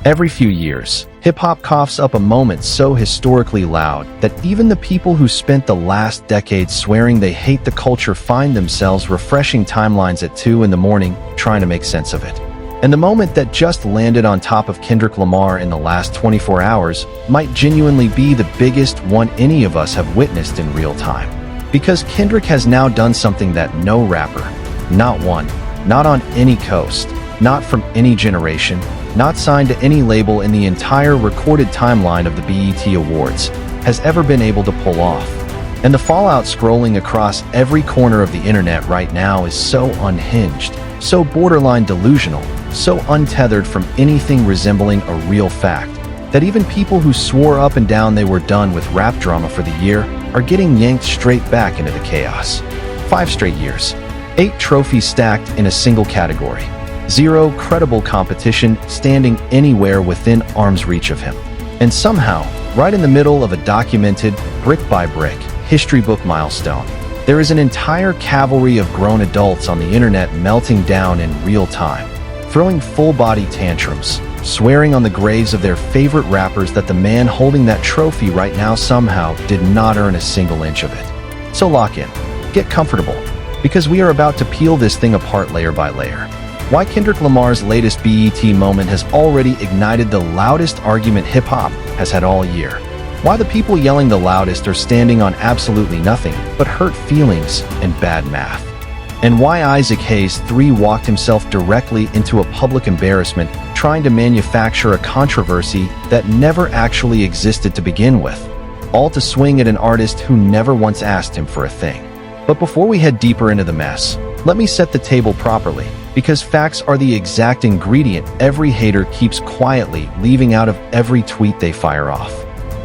Every few years, hip-hop coughs up a moment so historically loud that even the people who spent the last decade swearing they hate the culture find themselves refreshing timelines at 2 in the morning trying to make sense of it. And the moment that just landed on top of Kendrick Lamar in the last 24 hours might genuinely be the biggest one any of us have witnessed in real time. Because Kendrick has now done something that no rapper, not one, not on any coast, not from any generation, not signed to any label in the entire recorded timeline of the BET Awards, has ever been able to pull off. And the fallout scrolling across every corner of the internet right now is so unhinged, so borderline delusional, so untethered from anything resembling a real fact, that even people who swore up and down they were done with rap drama for the year are getting yanked straight back into the chaos. 5 straight years, 8 trophies stacked in a single category, 0 credible competition standing anywhere within arm's reach of him. And somehow, right in the middle of a documented, brick-by-brick, history book milestone, there is an entire cavalry of grown adults on the internet melting down in real time, throwing full-body tantrums, swearing on the graves of their favorite rappers that the man holding that trophy right now somehow did not earn a single inch of it. So lock in, get comfortable, because we are about to peel this thing apart layer by layer. Why Kendrick Lamar's latest BET moment has already ignited the loudest argument hip-hop has had all year. Why the people yelling the loudest are standing on absolutely nothing but hurt feelings and bad math. And why Isaac Hayes III walked himself directly into a public embarrassment trying to manufacture a controversy that never actually existed to begin with, all to swing at an artist who never once asked him for a thing. But before we head deeper into the mess, let me set the table properly, because facts are the exact ingredient every hater keeps quietly leaving out of every tweet they fire off.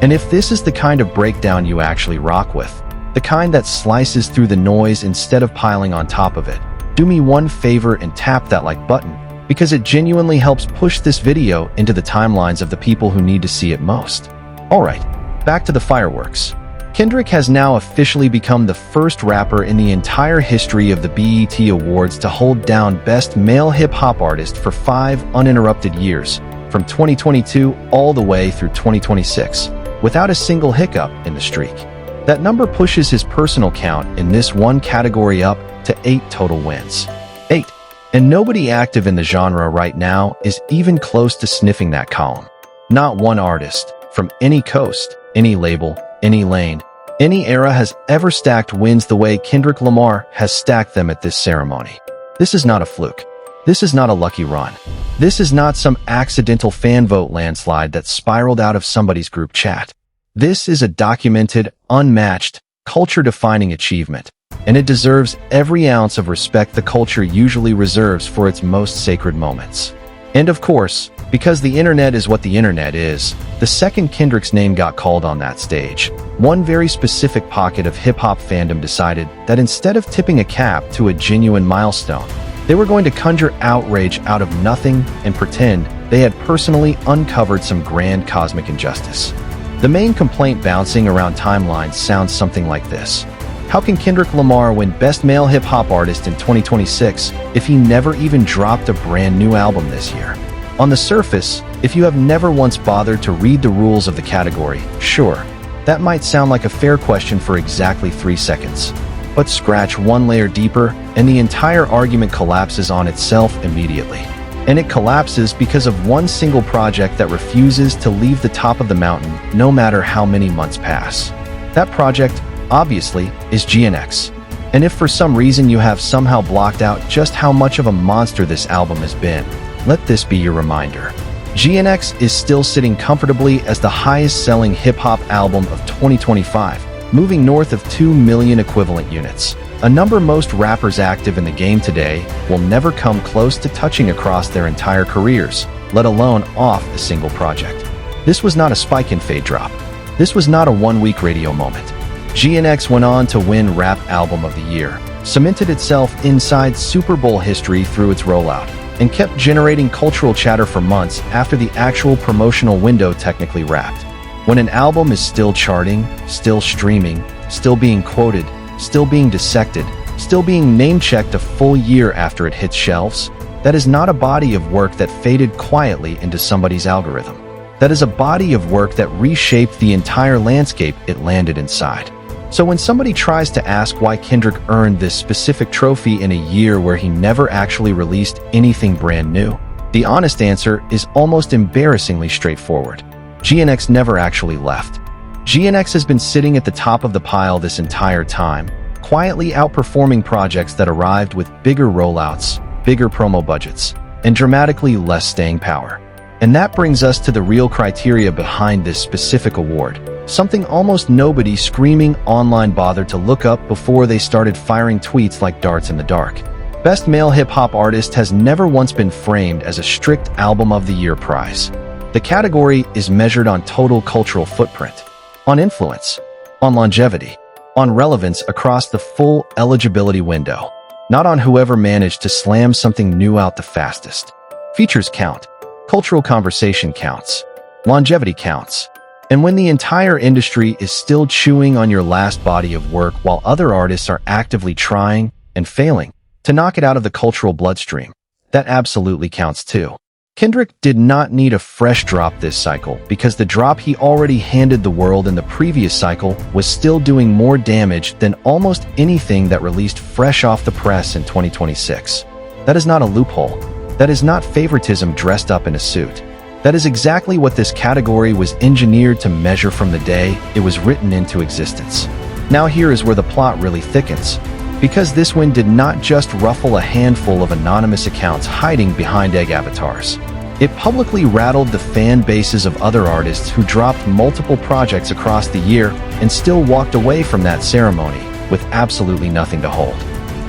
And if this is the kind of breakdown you actually rock with, the kind that slices through the noise instead of piling on top of it, do me one favor and tap that like button, because it genuinely helps push this video into the timelines of the people who need to see it most. Alright, back to the fireworks. Kendrick has now officially become the first rapper in the entire history of the BET Awards to hold down Best Male Hip-Hop Artist for 5 uninterrupted years, from 2022 all the way through 2026, without a single hiccup in the streak. That number pushes his personal count in this one category up to 8 total wins. 8. And nobody active in the genre right now is even close to sniffing that column. Not one artist, from any coast, any label, any lane, any era has ever stacked wins the way Kendrick Lamar has stacked them at this ceremony. This is not a fluke. This is not a lucky run. This is not some accidental fan vote landslide that spiraled out of somebody's group chat. This is a documented, unmatched, culture-defining achievement, and it deserves every ounce of respect the culture usually reserves for its most sacred moments. And of course, because the internet is what the internet is, the second Kendrick's name got called on that stage, one very specific pocket of hip-hop fandom decided that instead of tipping a cap to a genuine milestone, they were going to conjure outrage out of nothing and pretend they had personally uncovered some grand cosmic injustice. The main complaint bouncing around timelines sounds something like this. How can Kendrick Lamar win Best Male Hip-Hop Artist in 2026 if he never even dropped a brand new album this year? On the surface, if you have never once bothered to read the rules of the category, sure, that might sound like a fair question for exactly 3 seconds. But scratch one layer deeper, and the entire argument collapses on itself immediately. And it collapses because of one single project that refuses to leave the top of the mountain no matter how many months pass. That project, obviously, is GNX. And if for some reason you have somehow blocked out just how much of a monster this album has been, let this be your reminder. GNX is still sitting comfortably as the highest-selling hip-hop album of 2025, moving north of 2 million equivalent units, a number most rappers active in the game today will never come close to touching across their entire careers, let alone off a single project. This was not a spike and fade drop. This was not a one-week radio moment. GNX went on to win Rap Album of the Year, cemented itself inside Super Bowl history through its rollout, and kept generating cultural chatter for months after the actual promotional window technically wrapped. When an album is still charting, still streaming, still being quoted, still being dissected, still being name-checked a full year after it hits shelves, That is not a body of work that faded quietly into somebody's algorithm. That is a body of work that reshaped the entire landscape it landed inside. So when somebody tries to ask why Kendrick earned this specific trophy in a year where he never actually released anything brand new, the honest answer is almost embarrassingly straightforward. GNX never actually left. GNX has been sitting at the top of the pile this entire time, quietly outperforming projects that arrived with bigger rollouts, bigger promo budgets, and dramatically less staying power. And that brings us to the real criteria behind this specific award, something almost nobody screaming online bothered to look up before they started firing tweets like darts in the dark. Best Male Hip-Hop Artist has never once been framed as a strict Album of the Year prize. The category is measured on total cultural footprint, on influence, on longevity, on relevance across the full eligibility window, not on whoever managed to slam something new out the fastest. Features count, cultural conversation counts, longevity counts. And when the entire industry is still chewing on your last body of work while other artists are actively trying and failing to knock it out of the cultural bloodstream, that absolutely counts too. Kendrick did not need a fresh drop this cycle because the drop he already handed the world in the previous cycle was still doing more damage than almost anything that released fresh off the press in 2026. That is not a loophole. That is not favoritism dressed up in a suit. That is exactly what this category was engineered to measure from the day it was written into existence. Now here is where the plot really thickens, because this win did not just ruffle a handful of anonymous accounts hiding behind egg avatars. It publicly rattled the fan bases of other artists who dropped multiple projects across the year and still walked away from that ceremony with absolutely nothing to hold.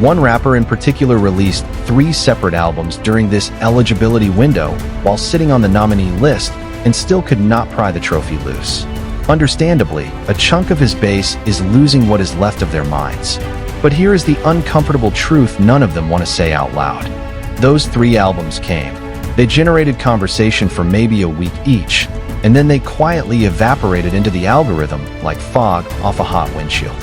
One rapper in particular released 3 separate albums during this eligibility window while sitting on the nominee list and still could not pry the trophy loose. Understandably, a chunk of his base is losing what is left of their minds. But here is the uncomfortable truth none of them want to say out loud. Those 3 albums came. They generated conversation for maybe a week each, and then they quietly evaporated into the algorithm like fog off a hot windshield.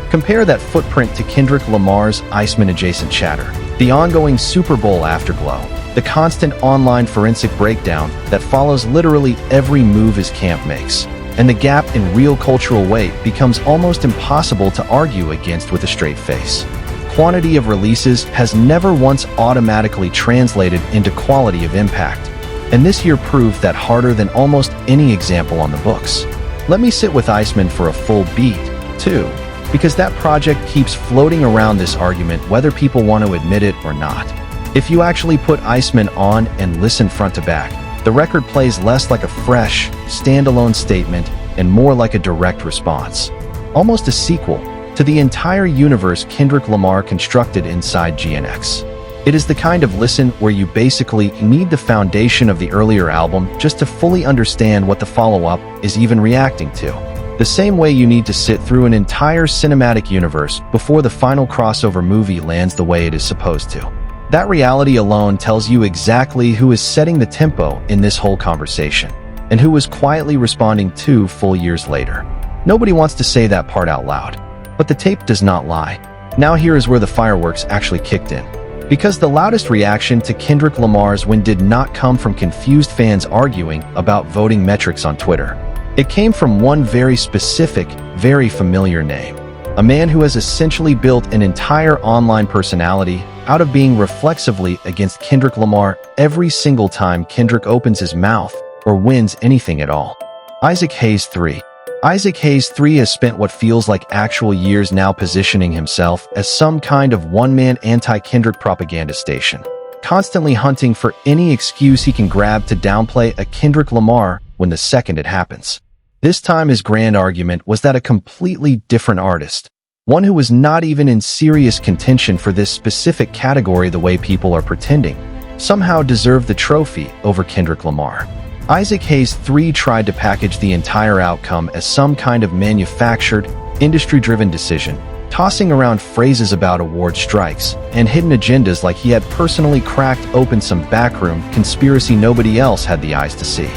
Compare that footprint to Kendrick Lamar's Iceman adjacent chatter, the ongoing Super Bowl afterglow, the constant online forensic breakdown that follows literally every move his camp makes, and the gap in real cultural weight becomes almost impossible to argue against with a straight face. Quantity of releases has never once automatically translated into quality of impact, and this year proved that harder than almost any example on the books. Let me sit with Iceman for a full beat, too, because that project keeps floating around this argument whether people want to admit it or not. If you actually put Iceman on and listen front to back, the record plays less like a fresh, standalone statement and more like a direct response, almost a sequel to the entire universe Kendrick Lamar constructed inside GNX. It is the kind of listen where you basically need the foundation of the earlier album just to fully understand what the follow-up is even reacting to. The same way you need to sit through an entire cinematic universe before the final crossover movie lands the way it is supposed to. That reality alone tells you exactly who is setting the tempo in this whole conversation, and who is quietly responding 2 full years later. Nobody wants to say that part out loud, but the tape does not lie. Now here is where the fireworks actually kicked in. Because the loudest reaction to Kendrick Lamar's win did not come from confused fans arguing about voting metrics on Twitter. It came from one very specific, very familiar name. A man who has essentially built an entire online personality out of being reflexively against Kendrick Lamar every single time Kendrick opens his mouth or wins anything at all. Isaac Hayes III. Isaac Hayes III has spent what feels like actual years now positioning himself as some kind of one-man anti-Kendrick propaganda station, constantly hunting for any excuse he can grab to downplay a Kendrick Lamar when the second it happens. This time his grand argument was that a completely different artist, one who was not even in serious contention for this specific category the way people are pretending, somehow deserved the trophy over Kendrick Lamar. Isaac Hayes III tried to package the entire outcome as some kind of manufactured, industry-driven decision, tossing around phrases about award strikes and hidden agendas like he had personally cracked open some backroom conspiracy nobody else had the eyes to see.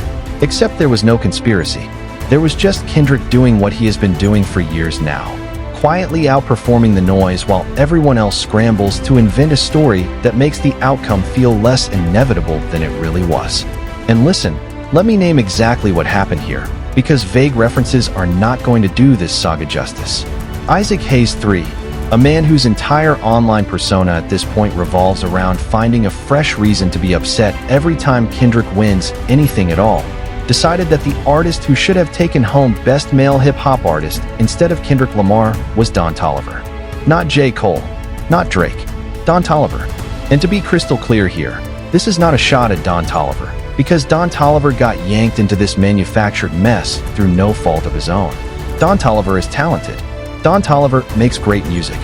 Except there was no conspiracy. There was just Kendrick doing what he has been doing for years now, quietly outperforming the noise while everyone else scrambles to invent a story that makes the outcome feel less inevitable than it really was. And listen, let me name exactly what happened here, because vague references are not going to do this saga justice. Isaac Hayes III, a man whose entire online persona at this point revolves around finding a fresh reason to be upset every time Kendrick wins anything at all, decided that the artist who should have taken home Best Male Hip-Hop Artist instead of Kendrick Lamar was Don Toliver. Not J. Cole, not Drake, Don Toliver. And to be crystal clear here, this is not a shot at Don Toliver, because Don Toliver got yanked into this manufactured mess through no fault of his own. Don Toliver is talented. Don Toliver makes great music.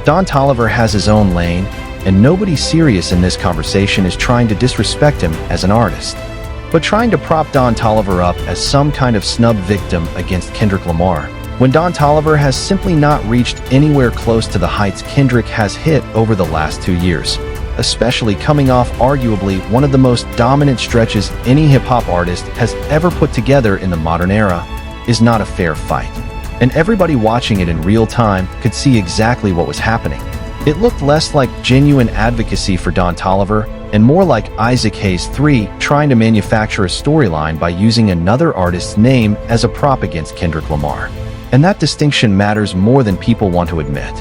Don Toliver has his own lane, and nobody serious in this conversation is trying to disrespect him as an artist. But trying to prop Don Toliver up as some kind of snub victim against Kendrick Lamar, when Don Toliver has simply not reached anywhere close to the heights Kendrick has hit over the last 2 years, especially coming off arguably one of the most dominant stretches any hip-hop artist has ever put together in the modern era, is not a fair fight. And everybody watching it in real time could see exactly what was happening. It looked less like genuine advocacy for Don Toliver and more like Isaac Hayes III trying to manufacture a storyline by using another artist's name as a prop against Kendrick Lamar. And that distinction matters more than people want to admit.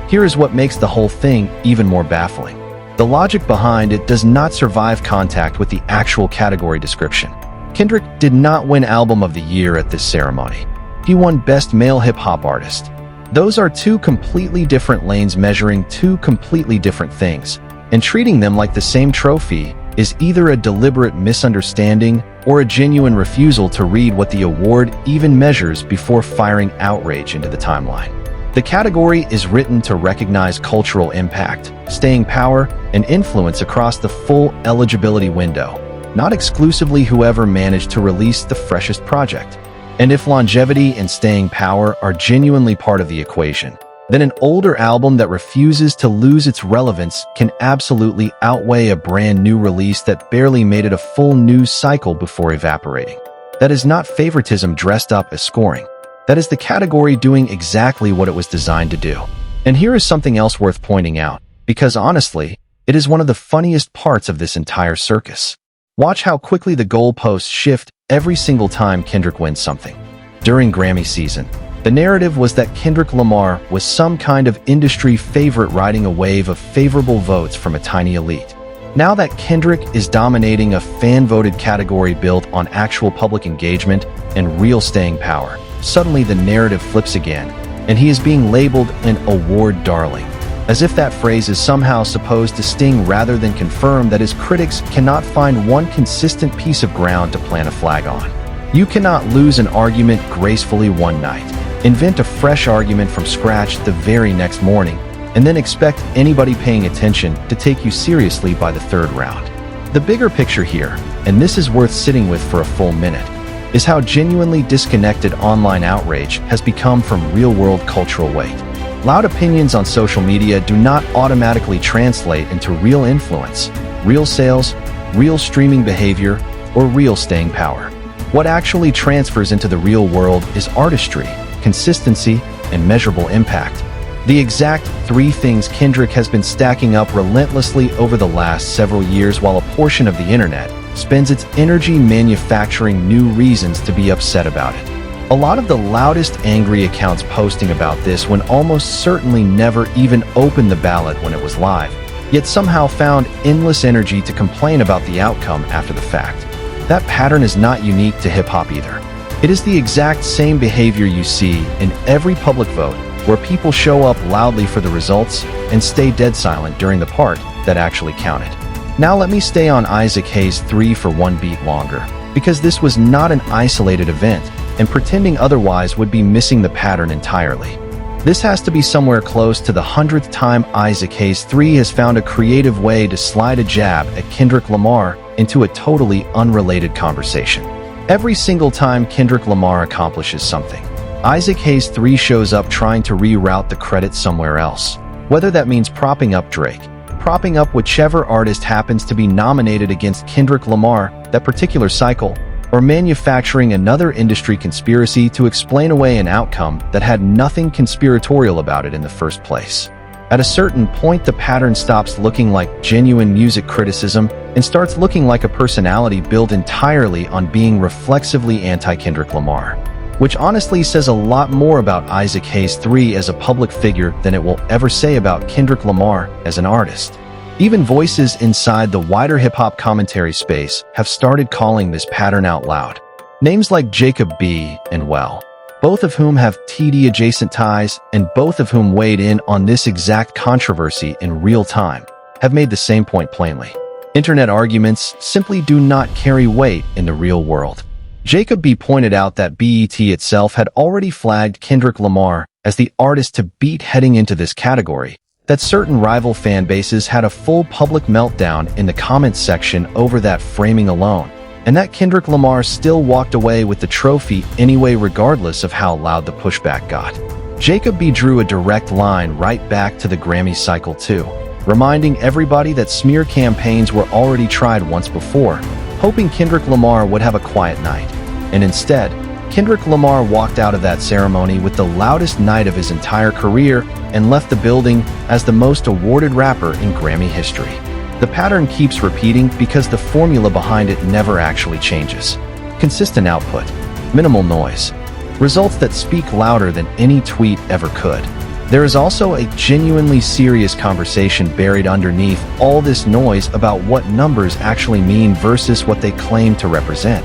Here is what makes the whole thing even more baffling. The logic behind it does not survive contact with the actual category description. Kendrick did not win Album of the Year at this ceremony. He won Best Male Hip-Hop Artist. Those are two completely different lanes measuring two completely different things, and treating them like the same trophy is either a deliberate misunderstanding or a genuine refusal to read what the award even measures before firing outrage into the timeline. The category is written to recognize cultural impact, staying power, and influence across the full eligibility window, not exclusively whoever managed to release the freshest project. And if longevity and staying power are genuinely part of the equation, then an older album that refuses to lose its relevance can absolutely outweigh a brand new release that barely made it a full news cycle before evaporating. That is not favoritism dressed up as scoring. That is the category doing exactly what it was designed to do. And here is something else worth pointing out, because honestly, it is one of the funniest parts of this entire circus. Watch how quickly the goalposts shift every single time Kendrick wins something. During Grammy season, the narrative was that Kendrick Lamar was some kind of industry favorite riding a wave of favorable votes from a tiny elite. Now that Kendrick is dominating a fan-voted category built on actual public engagement and real staying power, suddenly the narrative flips again, and he is being labeled an award darling, as if that phrase is somehow supposed to sting rather than confirm that his critics cannot find one consistent piece of ground to plant a flag on. You cannot lose an argument gracefully one night, invent a fresh argument from scratch the very next morning, and then expect anybody paying attention to take you seriously by the third round. The bigger picture here, and this is worth sitting with for a full minute, is how genuinely disconnected online outrage has become from real-world cultural weight. Loud opinions on social media do not automatically translate into real influence, real sales, real streaming behavior, or real staying power. What actually transfers into the real world is artistry, consistency, and measurable impact. The exact three things Kendrick has been stacking up relentlessly over the last several years, while a portion of the internet spends its energy manufacturing new reasons to be upset about it. A lot of the loudest angry accounts posting about this when almost certainly never even opened the ballot when it was live, yet somehow found endless energy to complain about the outcome after the fact. That pattern is not unique to hip-hop either. It is the exact same behavior you see in every public vote, where people show up loudly for the results and stay dead silent during the part that actually counted. Now let me stay on Isaac Hayes III for one beat longer, because this was not an isolated event, and pretending otherwise would be missing the pattern entirely. This has to be somewhere close to the 100th time Isaac Hayes III has found a creative way to slide a jab at Kendrick Lamar into a totally unrelated conversation. Every single time Kendrick Lamar accomplishes something, Isaac Hayes III shows up trying to reroute the credit somewhere else, whether that means propping up Drake, propping up whichever artist happens to be nominated against Kendrick Lamar that particular cycle, or manufacturing another industry conspiracy to explain away an outcome that had nothing conspiratorial about it in the first place. At a certain point, the pattern stops looking like genuine music criticism and starts looking like a personality built entirely on being reflexively anti-Kendrick Lamar, which honestly says a lot more about Isaac Hayes III as a public figure than it will ever say about Kendrick Lamar as an artist. Even voices inside the wider hip-hop commentary space have started calling this pattern out loud. Names like Jacob B. and Well, both of whom have TD-adjacent ties and both of whom weighed in on this exact controversy in real time, have made the same point plainly. Internet arguments simply do not carry weight in the real world. Jacob B. pointed out that BET itself had already flagged Kendrick Lamar as the artist to beat heading into this category, that certain rival fan bases had a full public meltdown in the comments section over that framing alone, and that Kendrick Lamar still walked away with the trophy anyway regardless of how loud the pushback got. Jacob B. drew a direct line right back to the Grammy cycle too, reminding everybody that smear campaigns were already tried once before, hoping Kendrick Lamar would have a quiet night. And instead, Kendrick Lamar walked out of that ceremony with the loudest night of his entire career and left the building as the most awarded rapper in Grammy history. The pattern keeps repeating because the formula behind it never actually changes. Consistent output, minimal noise, results that speak louder than any tweet ever could. There is also a genuinely serious conversation buried underneath all this noise about what numbers actually mean versus what they claim to represent.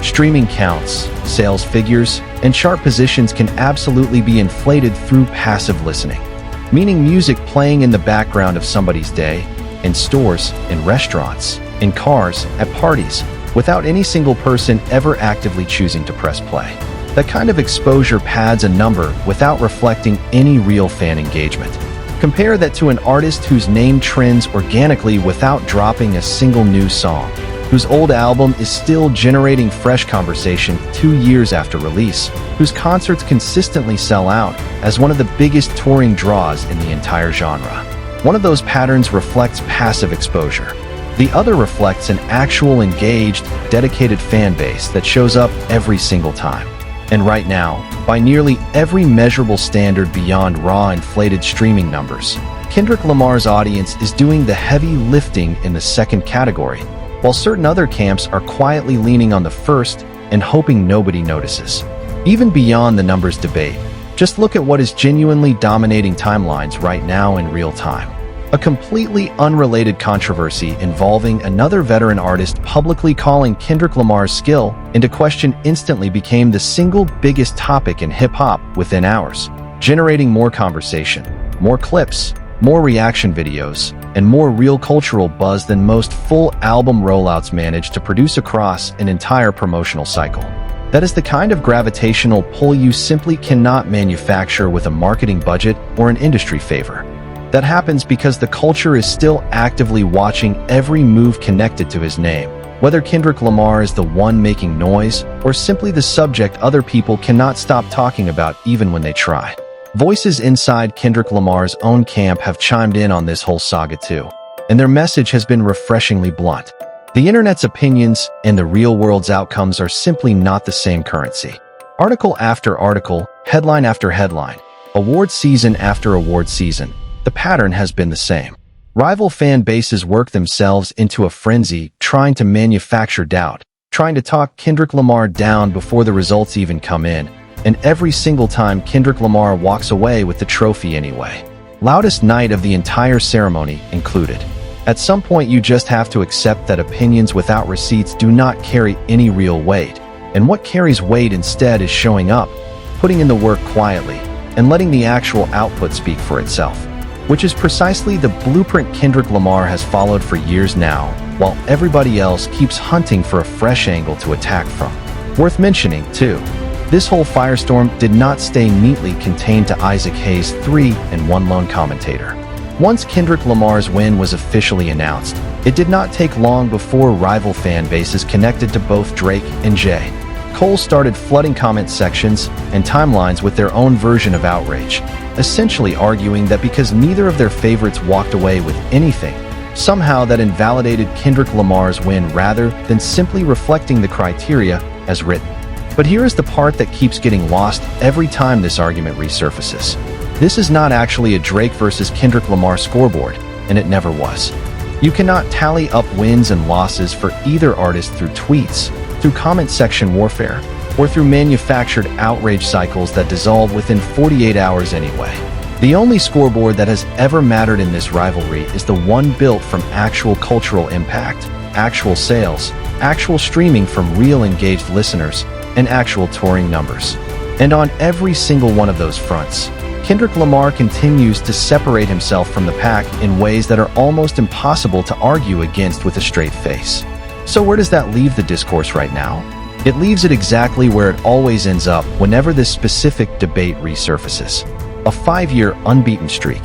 Streaming counts, sales figures, and chart positions can absolutely be inflated through passive listening, meaning music playing in the background of somebody's day, in stores, in restaurants, in cars, at parties, without any single person ever actively choosing to press play. That kind of exposure pads a number without reflecting any real fan engagement. Compare that to an artist whose name trends organically without dropping a single new song, whose old album is still generating fresh conversation 2 years after release, whose concerts consistently sell out as one of the biggest touring draws in the entire genre. One of those patterns reflects passive exposure. The other reflects an actual engaged, dedicated fan base that shows up every single time. And right now, by nearly every measurable standard beyond raw inflated streaming numbers, Kendrick Lamar's audience is doing the heavy lifting in the second category, while certain other camps are quietly leaning on the first and hoping nobody notices. Even beyond the numbers debate, just look at what is genuinely dominating timelines right now in real time. A completely unrelated controversy involving another veteran artist publicly calling Kendrick Lamar's skill into question instantly became the single biggest topic in hip-hop within hours, generating more conversation, more clips, more reaction videos, and more real cultural buzz than most full album rollouts manage to produce across an entire promotional cycle. That is the kind of gravitational pull you simply cannot manufacture with a marketing budget or an industry favor. That happens because the culture is still actively watching every move connected to his name, whether Kendrick Lamar is the one making noise or simply the subject other people cannot stop talking about even when they try. Voices inside Kendrick Lamar's own camp have chimed in on this whole saga too, and their message has been refreshingly blunt. The internet's opinions and the real world's outcomes are simply not the same currency. Article after article, headline after headline, award season after award season, the pattern has been the same. Rival fan bases work themselves into a frenzy trying to manufacture doubt, trying to talk Kendrick Lamar down before the results even come in, and every single time Kendrick Lamar walks away with the trophy anyway. Loudest night of the entire ceremony included. At some point you just have to accept that opinions without receipts do not carry any real weight, and what carries weight instead is showing up, putting in the work quietly, and letting the actual output speak for itself, which is precisely the blueprint Kendrick Lamar has followed for years now, while everybody else keeps hunting for a fresh angle to attack from. Worth mentioning, too, this whole firestorm did not stay neatly contained to Isaac Hayes III and one lone commentator. Once Kendrick Lamar's win was officially announced, it did not take long before rival fan bases connected to both Drake and J. Cole started flooding comment sections and timelines with their own version of outrage, essentially arguing that because neither of their favorites walked away with anything, somehow that invalidated Kendrick Lamar's win rather than simply reflecting the criteria as written. But here is the part that keeps getting lost every time this argument resurfaces. This is not actually a Drake versus Kendrick Lamar scoreboard, and it never was. You cannot tally up wins and losses for either artist through tweets, through comment section warfare, or through manufactured outrage cycles that dissolve within 48 hours anyway. The only scoreboard that has ever mattered in this rivalry is the one built from actual cultural impact, actual sales, actual streaming from real engaged listeners, and actual touring numbers. And on every single one of those fronts, Kendrick Lamar continues to separate himself from the pack in ways that are almost impossible to argue against with a straight face. So where does that leave the discourse right now? It leaves it exactly where it always ends up whenever this specific debate resurfaces. A 5-year unbeaten streak,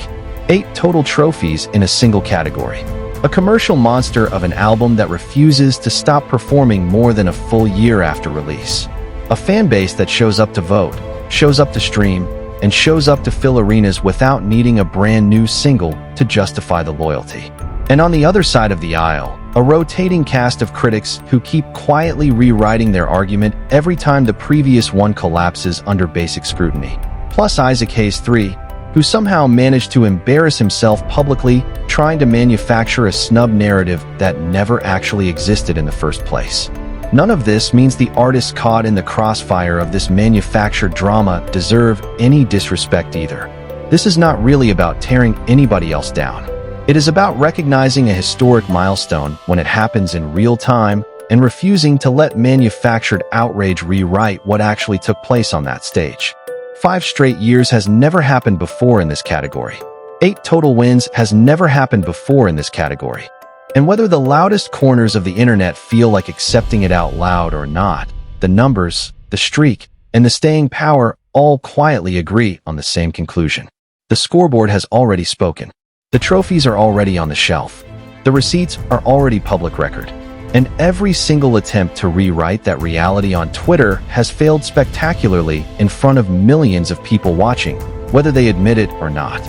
8 total trophies in a single category, a commercial monster of an album that refuses to stop performing more than a full year after release, a fan base that shows up to vote, shows up to stream, and shows up to fill arenas without needing a brand new single to justify the loyalty. And on the other side of the aisle, a rotating cast of critics who keep quietly rewriting their argument every time the previous one collapses under basic scrutiny. Plus Isaac Hayes III, who somehow managed to embarrass himself publicly trying to manufacture a snub narrative that never actually existed in the first place. None of this means the artists caught in the crossfire of this manufactured drama deserve any disrespect either. This is not really about tearing anybody else down. It is about recognizing a historic milestone when it happens in real time and refusing to let manufactured outrage rewrite what actually took place on that stage. 5 straight years has never happened before in this category. 8 total wins has never happened before in this category. And whether the loudest corners of the internet feel like accepting it out loud or not, the numbers, the streak, and the staying power all quietly agree on the same conclusion. The scoreboard has already spoken. The trophies are already on the shelf. The receipts are already public record. And every single attempt to rewrite that reality on Twitter has failed spectacularly in front of millions of people watching, whether they admit it or not.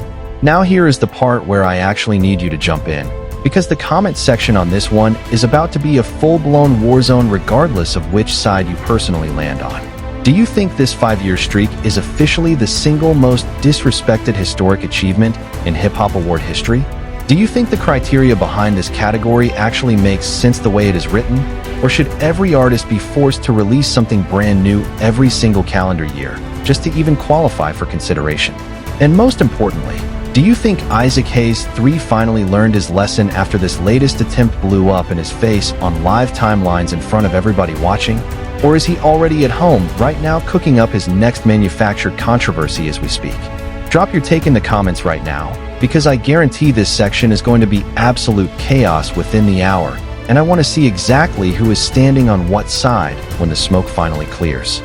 Now here is the part where I actually need you to jump in, because the comment section on this one is about to be a full-blown war zone regardless of which side you personally land on. Do you think this 5-year streak is officially the single most disrespected historic achievement in hip-hop award history? Do you think the criteria behind this category actually makes sense the way it is written? Or should every artist be forced to release something brand new every single calendar year, just to even qualify for consideration? And most importantly, do you think Isaac Hayes III finally learned his lesson after this latest attempt blew up in his face on live timelines in front of everybody watching? Or is he already at home right now cooking up his next manufactured controversy as we speak? Drop your take in the comments right now, because I guarantee this section is going to be absolute chaos within the hour, and I want to see exactly who is standing on what side when the smoke finally clears.